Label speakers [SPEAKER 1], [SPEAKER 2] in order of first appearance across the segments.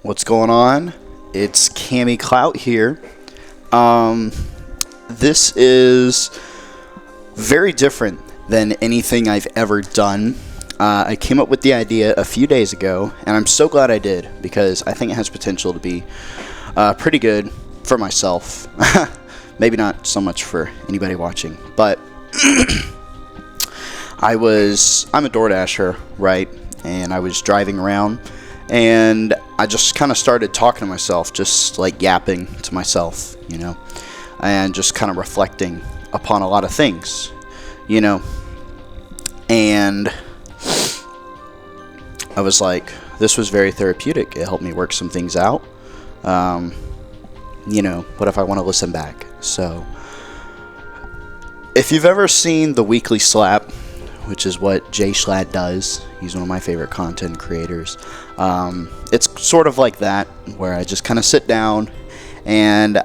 [SPEAKER 1] What's going on? It's Cammy Clout here. This is very different than anything I've ever done. I came up with the idea a few days ago, and I'm so glad I did because I think it has potential to be pretty good for myself. Maybe not so much for anybody watching, but I'm a DoorDasher, right? And I was driving around, and I just kind of started talking to myself, just like yapping to myself, and just kind of reflecting upon a lot of things, and I was like, this was very therapeutic. It helped me work some things out. What if I want to listen back? So if you've ever seen The Weekly Slap, which is what Jay Schlatt does, he's one of my favorite content creators. It's sort of like that, where I just kind of sit down and,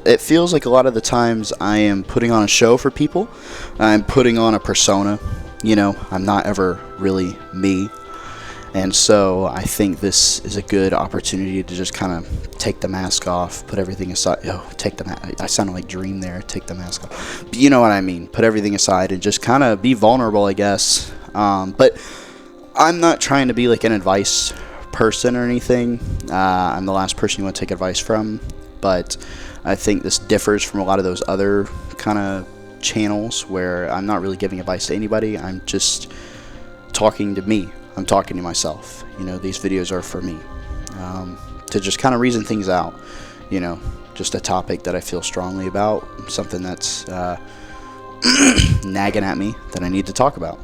[SPEAKER 1] it feels like a lot of the times I am putting on a show for people. I'm putting on a persona. I'm not ever really me. And so I think this is a good opportunity to just kind of take the mask off, put everything aside. I sounded like Dream there. Take the mask off. But you know what I mean. Put everything aside and just kind of be vulnerable, I guess. But I'm not trying to be like an advice person or anything. I'm the last person you want to take advice from. But I think this differs from a lot of those other kind of channels where I'm not really giving advice to anybody. I'm just talking to me. I'm talking to myself. These videos are for me, to just kind of reason things out. Just a topic that I feel strongly about, something that's nagging at me that I need to talk about.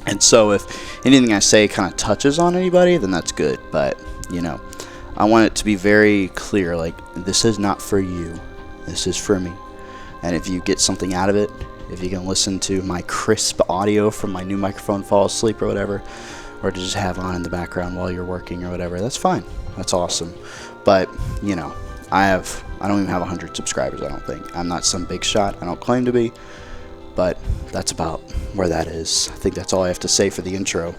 [SPEAKER 1] And so if anything I say kind of touches on anybody, then that's good. But I want it to be very clear, like, this is not for you. This is for me. And if you get something out of it, if you can listen to my crisp audio from my new microphone, fall asleep or whatever, or to just have on in the background while you're working or whatever, that's fine. That's awesome. But, I don't even have 100 subscribers, I don't think. I'm not some big shot. I don't claim to be. But that's about where that is. I think that's all I have to say for the intro.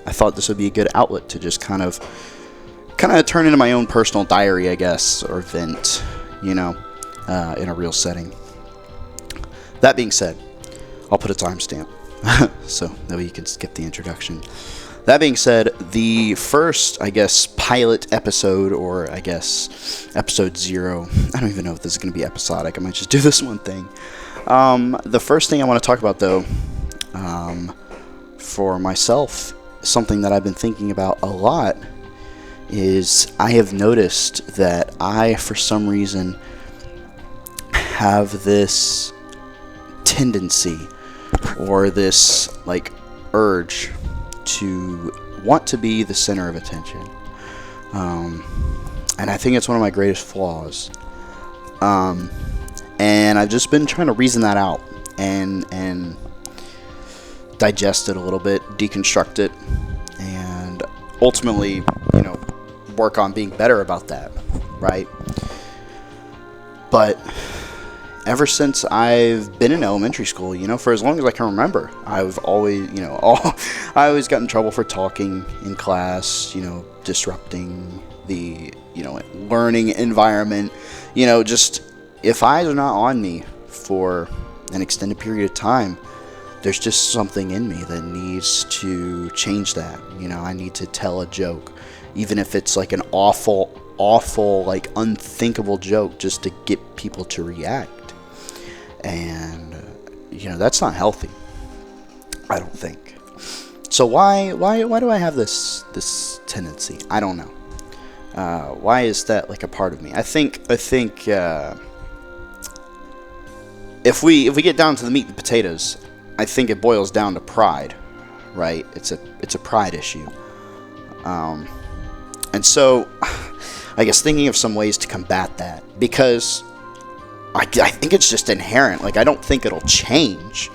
[SPEAKER 1] I thought this would be a good outlet to just kind of turn into my own personal diary, I guess, or vent, in a real setting. That being said, I'll put a timestamp so that way you can skip the introduction. That being said, the first, I guess, pilot episode, or I guess episode 0, I don't even know if this is going to be episodic. I might just do this one thing. The first thing I want to talk about, though, for myself, something that I've been thinking about a lot, is I have noticed that I, for some reason, have this tendency or this urge to want to be the center of attention, and I think it's one of my greatest flaws, and I've just been trying to reason that out and digest it a little bit, deconstruct it, and ultimately work on being better about that, right? But ever since I've been in elementary school, for as long as I can remember, I've always, I always got in trouble for talking in class, disrupting the, learning environment, just if eyes are not on me for an extended period of time, there's just something in me that needs to change that. I need to tell a joke, even if it's like an awful, unthinkable joke, just to get people to react. And that's not healthy, I don't think. So why do I have this tendency? I don't know. Why is that a part of me? I think if we get down to the meat and potatoes, I think it boils down to pride, right? It's a pride issue. And so I guess thinking of some ways to combat that, because I think it's just inherent. I don't think it'll change.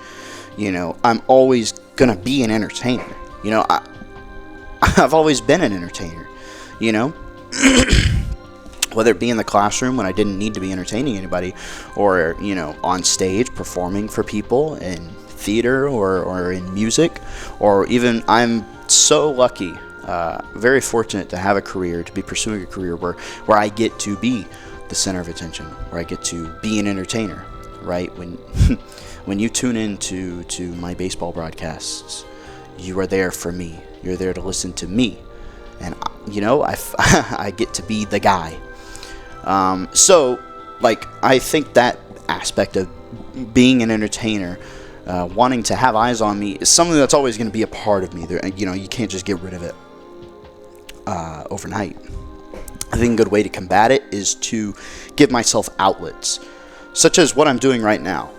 [SPEAKER 1] I'm always going to be an entertainer. I've always been an entertainer, whether it be in the classroom when I didn't need to be entertaining anybody, or, on stage performing for people in theater or in music, or even I'm so lucky very fortunate to have a career, to be pursuing a career where I get to be the center of attention, where I get to be an entertainer, right? When when you tune in to my baseball broadcasts, you are there for me. You're there to listen to me. And, I get to be the guy. So, like, I think that aspect of being an entertainer, wanting to have eyes on me, is something that's always going to be a part of me. You can't just get rid of it overnight. I think a good way to combat it is to give myself outlets, such as what I'm doing right now.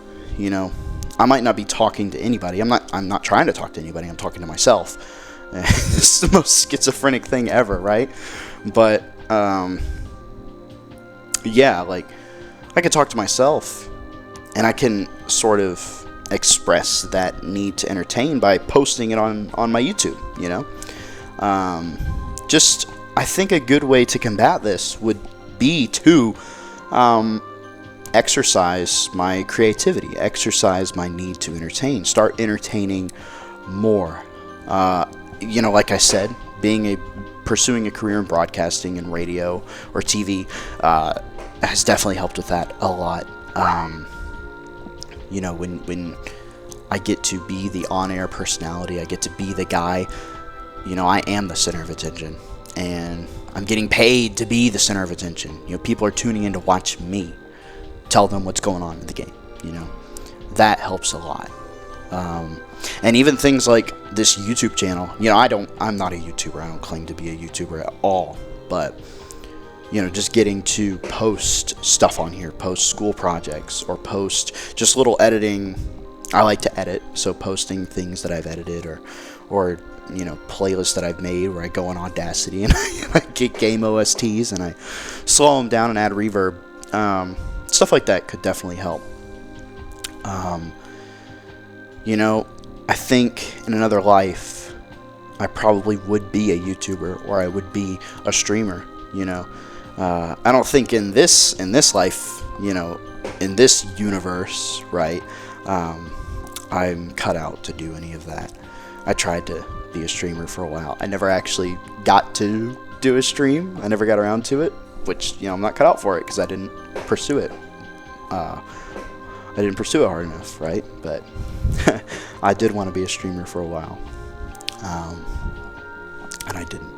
[SPEAKER 1] I might not be talking to anybody. I'm not trying to talk to anybody. I'm talking to myself. It's the most schizophrenic thing ever, right? But yeah, like, I can talk to myself, and I can sort of express that need to entertain by posting it on my YouTube. Just, I think a good way to combat this would be to exercise my creativity, exercise my need to entertain, start entertaining more. Like I said, pursuing a career in broadcasting and radio or TV has definitely helped with that a lot. When I get to be the on-air personality, I get to be the guy, I am the center of attention, and I'm getting paid to be the center of attention. People are tuning in to watch me tell them what's going on in the game. That helps a lot. And even things like this YouTube channel, I'm not a YouTuber. I don't claim to be a YouTuber at all, but just getting to post stuff on here, post school projects, or post just little editing. I like to edit, so posting things that I've edited, or playlists that I've made where I go on Audacity and I get game OSTs and I slow them down and add reverb. Stuff like that could definitely help. I think in another life, I probably would be a YouTuber, or I would be a streamer. I don't think in this life, in this universe, right, I'm cut out to do any of that. I tried to be a streamer for a while. I never actually got to do a stream. I never got around to it, which, I'm not cut out for it because I didn't pursue it. I didn't pursue it hard enough, right? But I did want to be a streamer for a while, and I didn't.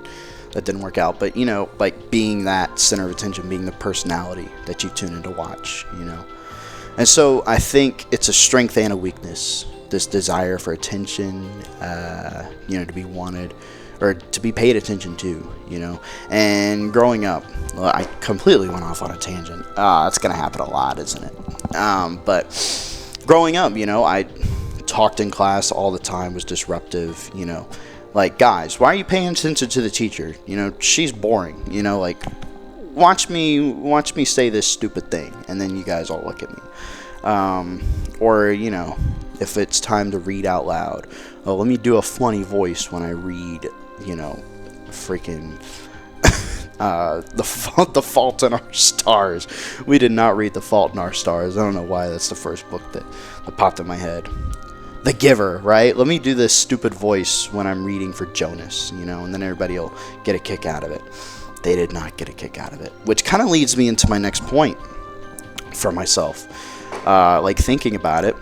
[SPEAKER 1] That didn't work out. But like being that center of attention, being the personality that you tune in to watch, And so I think it's a strength and a weakness. This desire for attention, to be wanted, or to be paid attention to, And growing up, well, I completely went off on a tangent. That's gonna happen a lot, isn't it? But growing up, I talked in class all the time, was disruptive, like, guys, why are you paying attention to the teacher? She's boring, like, watch me say this stupid thing, and then you guys all look at me. Or, if it's time to read out loud, oh, let me do a funny voice when I read, freaking The Fault in Our Stars. We did not read The Fault in Our Stars. I don't know why that's the first book that popped in my head. The Giver, right? Let me do this stupid voice when I'm reading for Jonas, and then everybody will get a kick out of it. They did not get a kick out of it, which kind of leads me into my next point for myself. Like, thinking about it,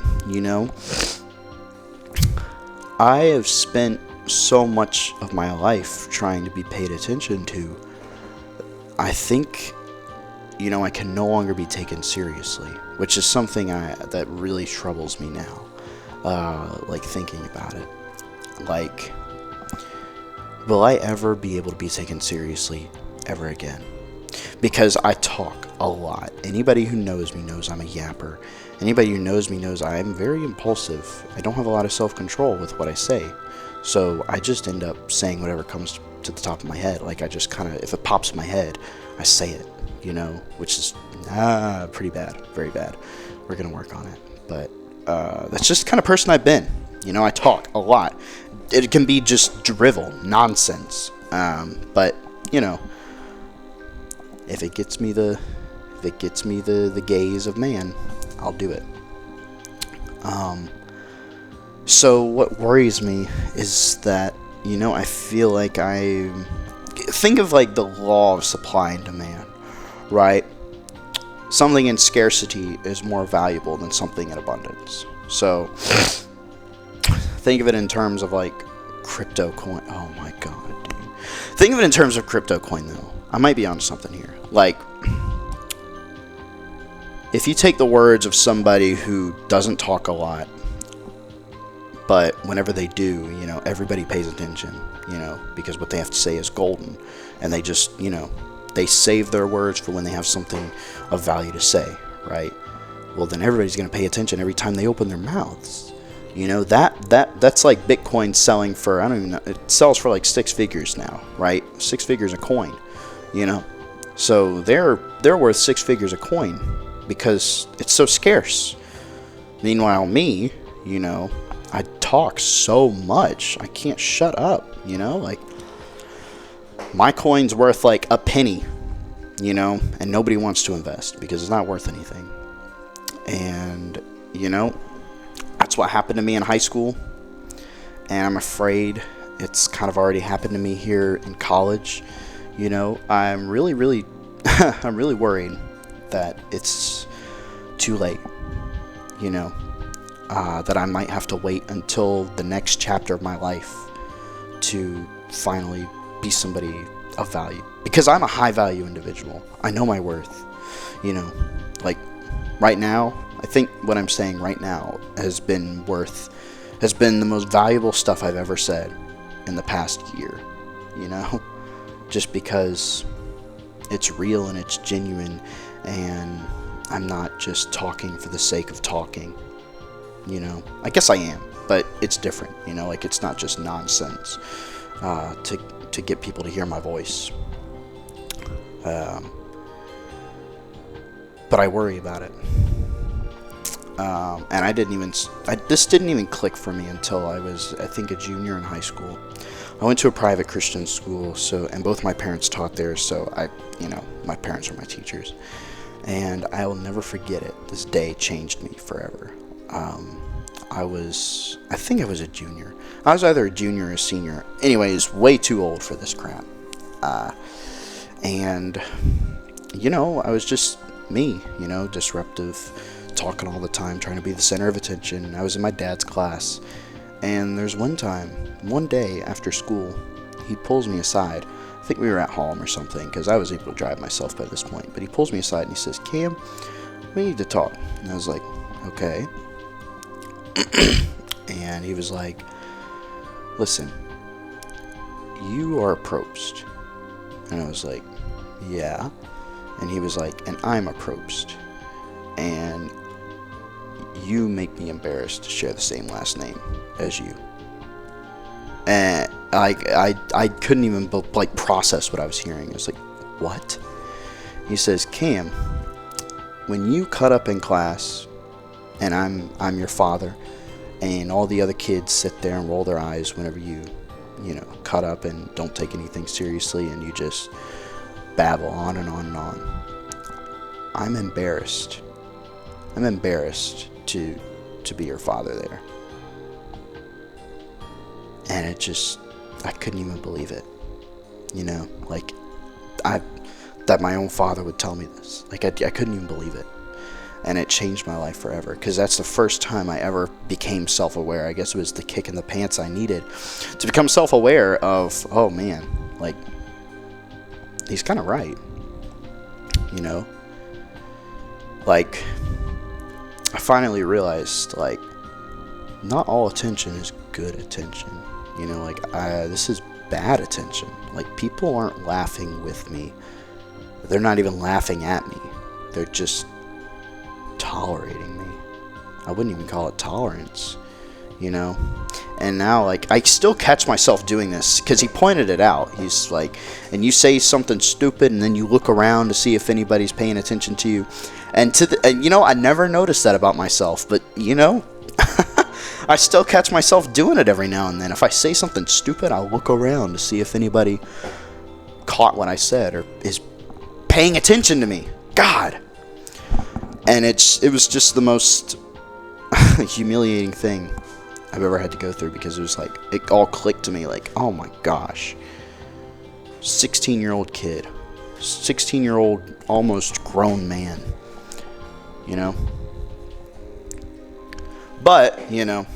[SPEAKER 1] I have spent so much of my life trying to be paid attention to. I think, I can no longer be taken seriously, which is something that really troubles me now. Like, thinking about it. Like, will I ever be able to be taken seriously ever again? Because I talk a lot. Anybody who knows me knows I'm a yapper. Anybody who knows me knows I'm very impulsive. I don't have a lot of self-control with what I say. So I just end up saying whatever comes to the top of my head. Like, I just kind of, if it pops in my head, I say it, which is pretty bad, very bad. We're going to work on it. But that's just the kind of person I've been. I talk a lot. It can be just drivel, nonsense. But, if it gets me the gaze of man, I'll do it. So what worries me is that I feel like I think of like the law of supply and demand, right? Something in scarcity is more valuable than something in abundance. So think of it in terms of like crypto coin. Oh my god, dude. Think of it in terms of crypto coin though. I might be onto something here. Like, if you take the words of somebody who doesn't talk a lot, but whenever they do, everybody pays attention, because what they have to say is golden, and they just, they save their words for when they have something of value to say, right? Well, then everybody's going to pay attention every time they open their mouths. That's like Bitcoin selling for, I don't even know, it sells for like 6 figures now, right? 6 figures a coin, So they're worth 6 figures a coin because it's so scarce. Meanwhile, me, I talk so much, I can't shut up, like my coin's worth like a penny, and nobody wants to invest because it's not worth anything. And that's what happened to me in high school, and I'm afraid it's kind of already happened to me here in college. I'm really I'm really worried that it's too late, that I might have to wait until the next chapter of my life to finally be somebody of value, because I'm a high value individual. I know my worth. Like right now, I think what I'm saying right now has been the most valuable stuff I've ever said in the past year, just because it's real and it's genuine, and I'm not just talking for the sake of talking. I guess I am, but it's different. Like it's not just nonsense to get people to hear my voice. But I worry about it. And this didn't even click for me until I was, I think, a junior in high school. I went to a private Christian school, and both my parents taught there, so my parents are my teachers. And I will never forget it. This day changed me forever. I think I was a junior. I was either a junior or a senior. Anyways, way too old for this crap. And I was just me, disruptive, talking all the time, trying to be the center of attention. I was in my dad's class, and there's one day after school, he pulls me aside. I think we were at home or something, because I was able to drive myself by this point, but he pulls me aside and he says, "Cam, we need to talk." And I was like, "Okay." And he was like, "Listen, you are a Probst." And I was like, "Yeah." And he was like, "And I'm a Probst, and you make me embarrassed to share the same last name as you." And I couldn't even process what I was hearing. I was like, "What?" He says, "Cam, when you cut up in class, and I'm your father, and all the other kids sit there and roll their eyes whenever you cut up and don't take anything seriously, and you just babble on and on and on, I'm embarrassed. I'm embarrassed to be your father there." And I couldn't even believe it. That my own father would tell me this. I couldn't even believe it. And it changed my life forever, because that's the first time I ever became self-aware. I guess it was the kick in the pants I needed to become self-aware of, oh man, he's kind of right. I finally realized, not all attention is good attention. This is bad attention. People aren't laughing with me. They're not even laughing at me. They're just tolerating me. I wouldn't even call it tolerance, And now, I still catch myself doing this, because he pointed it out. He's like, and you say something stupid, and then you look around to see if anybody's paying attention to you. And I never noticed that about myself, but I still catch myself doing it every now and then. If I say something stupid, I'll look around to see if anybody caught what I said or is paying attention to me. God. And it was just the most humiliating thing I've ever had to go through, because it was like, it all clicked to me like, oh my gosh, 16-year-old kid, 16-year-old almost grown man, you know. But, you know,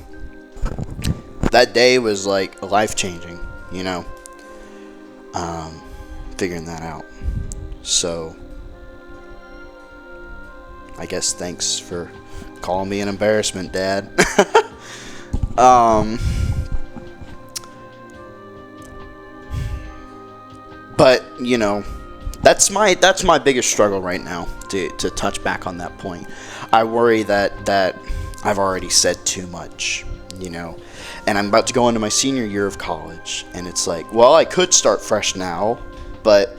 [SPEAKER 1] that day was like life-changing, you know, figuring that out. So I guess thanks for calling me an embarrassment, Dad. But you know, that's my biggest struggle right now. To touch back on that point, I worry that I've already said too much, you know, and I'm about to go into my senior year of college, and it's like, well, I could start fresh now, but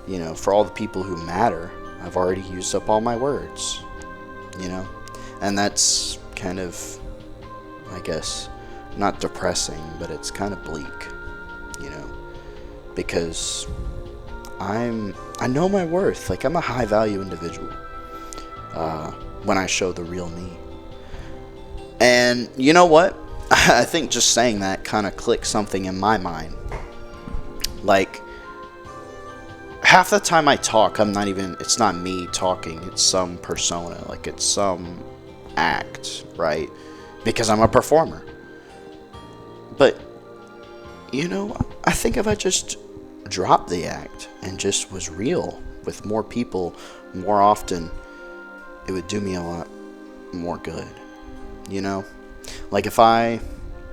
[SPEAKER 1] you know, for all the people who matter, I've already used up all my words, you know, and that's kind of, I guess, not depressing, but it's kind of bleak, you know, because I know my worth. Like, I'm a high value individual when I show the real me. And you know what? I think just saying that kind of clicked something in my mind. Like, half the time I talk, it's not me talking, it's some persona, like it's some act, right? Because I'm a performer. But, you know, I think if I just dropped the act and just was real with more people more often, it would do me a lot more good, you know? Like if I,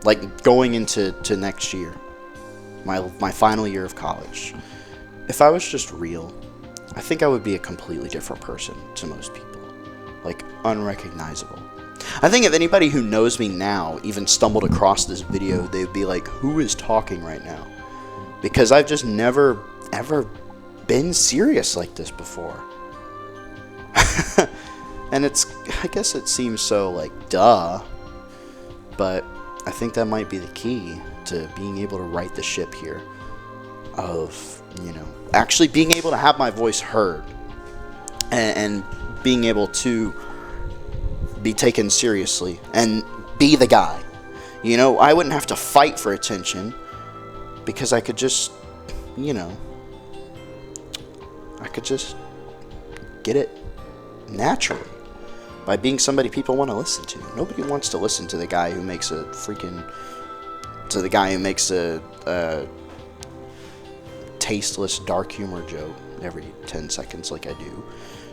[SPEAKER 1] like going into next year, my final year of college, if I was just real, I think I would be a completely different person to most people. Like, unrecognizable. I think if anybody who knows me now even stumbled across this video, they'd be like, who is talking right now? Because I've just never, ever been serious like this before. And I guess it seems so, like, duh. But I think that might be the key to being able to right the ship here. Of, you know, actually being able to have my voice heard. And being able to be taken seriously and be the guy. You know, I wouldn't have to fight for attention, because I could just, you know, I could just get it naturally by being somebody people want to listen to. Nobody wants to listen to the guy who makes a tasteless dark humor joke every 10 seconds like I do,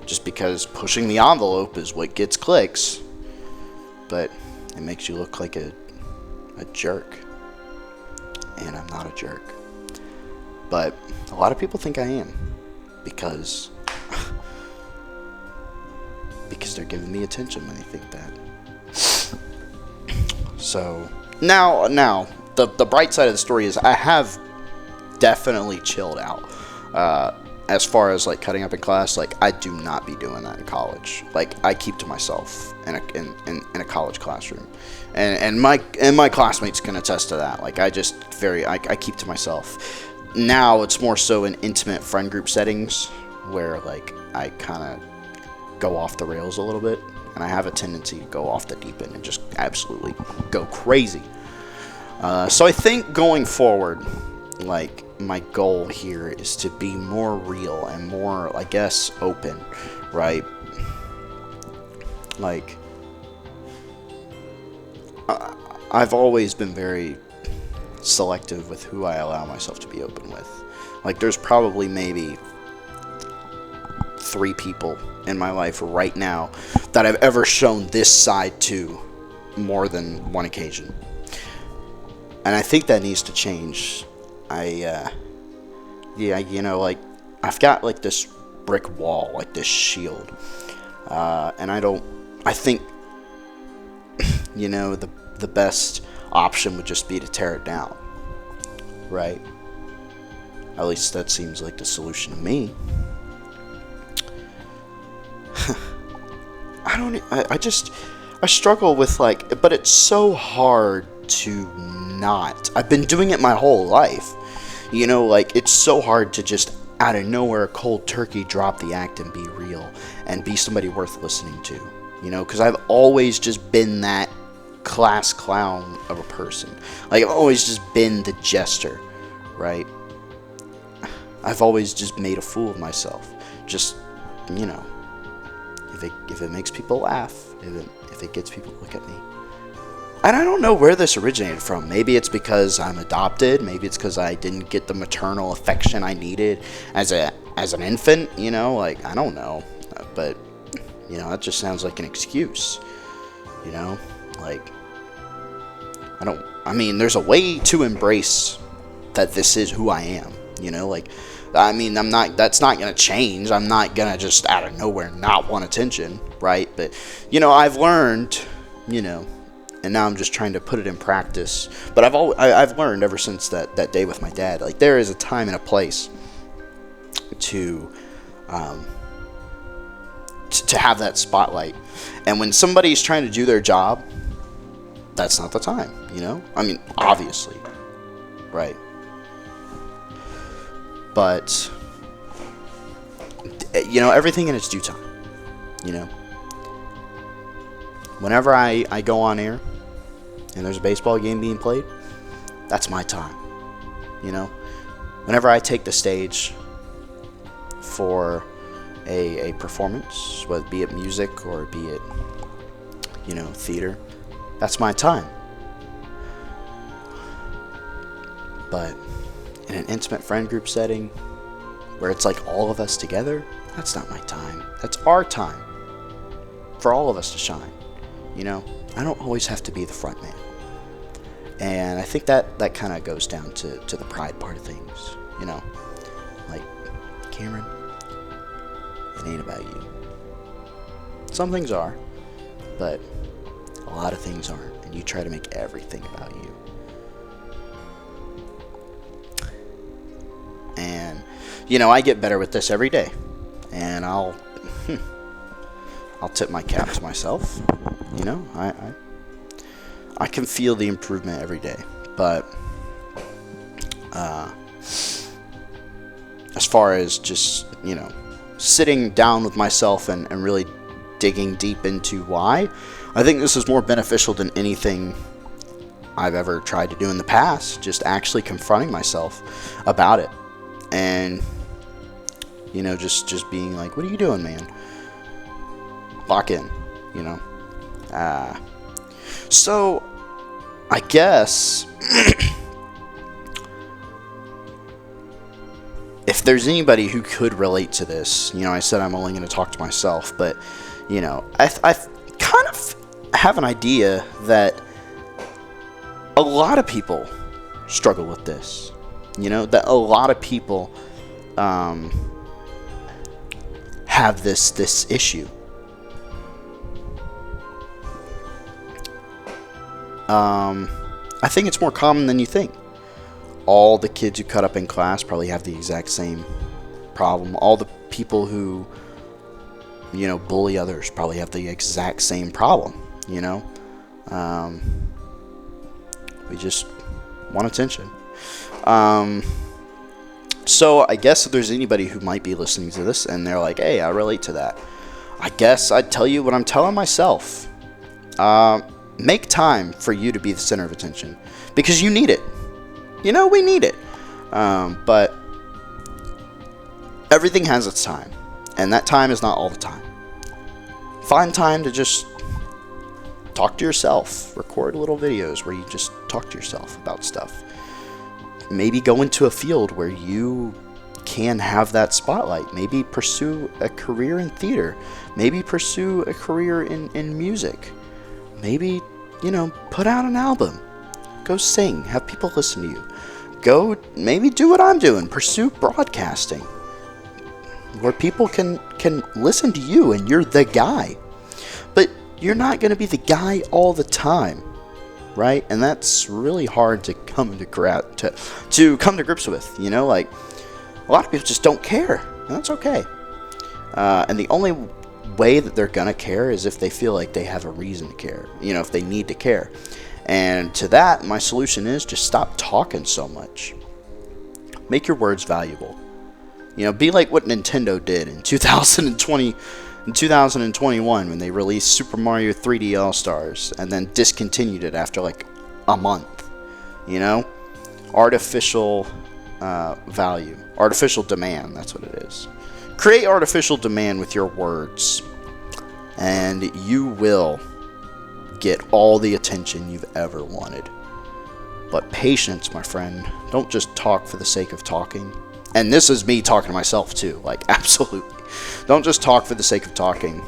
[SPEAKER 1] just because pushing the envelope is what gets clicks, but it makes you look like a jerk. And I'm not a jerk. But a lot of people think I am, because they're giving me attention when they think that. So now the bright side of the story is I have definitely chilled out. As far as like cutting up in class, like I do not be doing that in college. Like I keep to myself in a college classroom, and my classmates can attest to that. Like I keep to myself. Now it's more so in intimate friend group settings where like I kind of go off the rails a little bit, and I have a tendency to go off the deep end and just absolutely go crazy. So I think going forward, like my goal here is to be more real and more, I guess, open, right? Like I've always been very selective with who I allow myself to be open with. Like there's probably maybe 3 people in my life right now that I've ever shown this side to more than one occasion. And I think that needs to change. You know, like I've got like this brick wall, like this shield, and I think, you know, the best option would just be to tear it down, right? At least that seems like the solution to me. I struggle with like, but it's so hard to not. I've been doing it my whole life. You know, like it's so hard to just out of nowhere cold turkey drop the act and be real and be somebody worth listening to. You know, because I've always just been that class clown of a person. Like, I've always just been the jester, right? I've always just made a fool of myself. Just, you know, if it makes people laugh, if it gets people to look at me. And I don't know where this originated from. Maybe it's because I'm adopted. Maybe it's because I didn't get the maternal affection I needed as an infant. You know, like, I don't know. But, you know, that just sounds like an excuse. You know, like, I mean, there's a way to embrace that this is who I am. You know, like, I mean, that's not going to change. I'm not going to just out of nowhere not want attention, right? But, you know, I've learned, you know, and now I'm just trying to put it in practice. But I've learned ever since that day with my dad, like, there is a time and a place to have that spotlight. And when somebody's trying to do their job, that's not the time, you know? I mean, obviously, right? But, you know, everything in its due time, you know? Whenever I go on air and there's a baseball game being played, that's my time, you know? Whenever I take the stage for a performance, whether it be it music or be it, you know, theater, that's my time. But in an intimate friend group setting where it's like all of us together, that's not my time. That's our time for all of us to shine. You know, I don't always have to be the front man. And I think that kind of goes down to the pride part of things. You know, like, Cameron, it ain't about you. Some things are, but a lot of things aren't. And you try to make everything about you. And, you know, I get better with this every day. And I'll tip my cap to myself. You know, I can feel the improvement every day. But as far as just, you know, sitting down with myself and really digging deep into why, I think this is more beneficial than anything I've ever tried to do in the past. Just actually confronting myself about it. And, you know, just being like, what are you doing, man? Lock in, you know. So, I guess if there's anybody who could relate to this, you know, I said I'm only going to talk to myself, but, you know, I kind of have an idea that a lot of people struggle with this. You know, that a lot of people have this issue. I think it's more common than you think. All the kids who cut up in class probably have the exact same problem. All the people who, you know, bully others probably have the exact same problem, you know. We just want attention. So I guess if there's anybody who might be listening to this and they're like, hey, I relate to that, I guess I'd tell you what I'm telling myself. Make time for you to be the center of attention, because you need it. You know, we need it. But everything has its time, and that time is not all the time. Find time to just talk to yourself. Record little videos where you just talk to yourself about stuff. Maybe go into a field where you can have that spotlight. Maybe pursue a career in theater. Maybe pursue a career in music. Maybe, you know, put out an album. Go sing. Have people listen to you. Go, maybe do what I'm doing. Pursue broadcasting, where people can listen to you and you're the guy. But you're not going to be the guy all the time, right? And that's really hard to come to grips with. You know, like, a lot of people just don't care, and that's okay. And the only way that they're gonna care is if they feel like they have a reason to care. You know, if they need to care. And to that, my solution is just stop talking so much. Make your words valuable. You know, be like what Nintendo did in 2020. In 2021, when they released Super Mario 3D All-Stars and then discontinued it after like a month, you know? Artificial value. Artificial demand, that's what it is. Create artificial demand with your words, and you will get all the attention you've ever wanted. But patience, my friend. Don't just talk for the sake of talking. And this is me talking to myself too, like absolutely. Don't just talk for the sake of talking,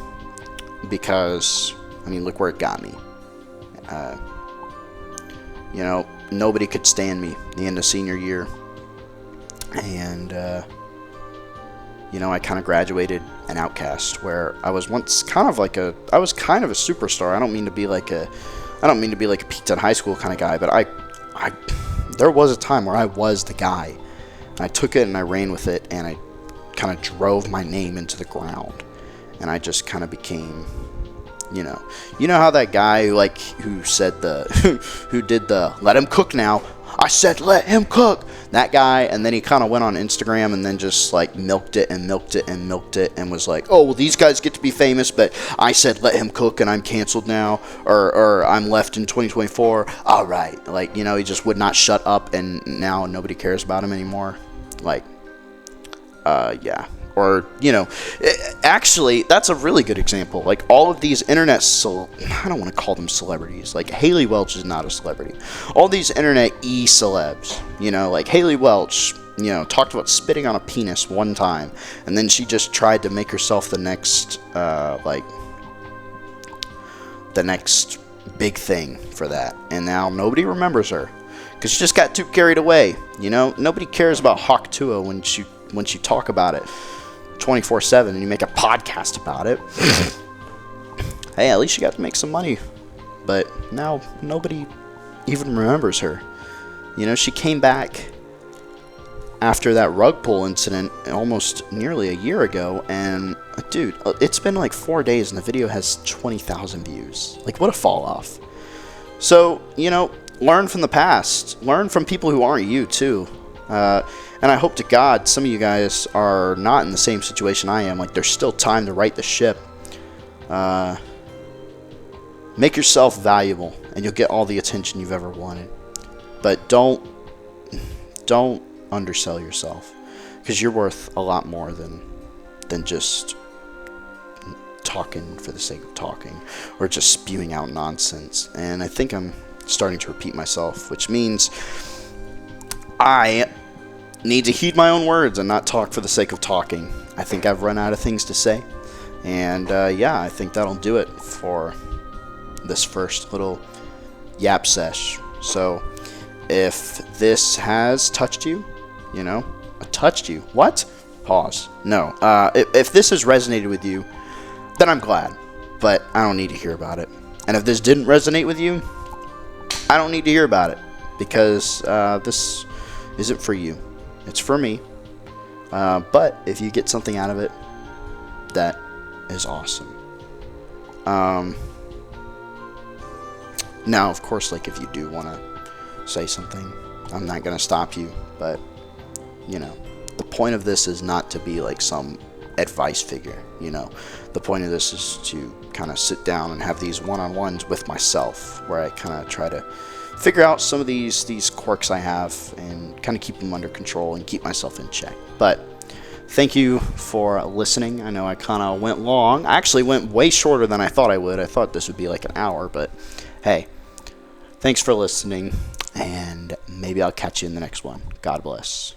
[SPEAKER 1] because, I mean, look where it got me. You know, nobody could stand me the end of senior year. And, you know, I kind of graduated an outcast, where I was once kind of like I was kind of a superstar. I don't mean to be like a Pizza in high school kind of guy, but there was a time where I was the guy. And I took it and I ran with it, and I kind of drove my name into the ground. And I just kind of became, you know how that guy who said who did the "let him cook now." I said, "Let him cook." That guy, and then he kind of went on Instagram and then just like milked it and milked it and milked it and was like, "Oh, well, these guys get to be famous, but I said let him cook and I'm canceled now, or I'm left in 2024. All right." Like, you know, he just would not shut up, and now nobody cares about him anymore. Like, yeah. Or, you know, actually, that's a really good example. Like, all of these internet, I don't want to call them celebrities. Like, Haley Welch is not a celebrity. All these internet celebs, you know, like Haley Welch, you know, talked about spitting on a penis one time, and then she just tried to make herself the next big thing for that. And now nobody remembers her, because she just got too carried away. You know, nobody cares about Hawk Tuah when you talk about it 24/7 and you make a podcast about it. Hey, at least you got to make some money. But now nobody even remembers her. You know, she came back after that rug pull incident almost nearly a year ago, and dude, it's been like 4 days and the video has 20,000 views. Like, what a fall off. So, you know, learn from the past. Learn from people who aren't you too. And I hope to God some of you guys are not in the same situation I am. Like, there's still time to right the ship. Make yourself valuable, and you'll get all the attention you've ever wanted. But don't undersell yourself, because you're worth a lot more than just talking for the sake of talking, or just spewing out nonsense. And I think I'm starting to repeat myself, which means I need to heed my own words and not talk for the sake of talking. I think I've run out of things to say. And yeah, I think that'll do it for this first little yap sesh. So if this has touched you, you know, touched you, what? Pause. No. If this has resonated with you, then I'm glad. But I don't need to hear about it. And if this didn't resonate with you, I don't need to hear about it, because this isn't for you. It's for me. But if you get something out of it, that is awesome. Now, of course, like, if you do want to say something, I'm not going to stop you. But, you know, the point of this is not to be like some advice figure, you know. The point of this is to kind of sit down and have these one-on-ones with myself, where I kind of try to figure out some of these quirks I have and kind of keep them under control and keep myself in check. But thank you for listening. I know I kind of went long. I actually went way shorter than I thought I would. I thought this would be like an hour, but hey, thanks for listening, and maybe I'll catch you in the next one. God bless.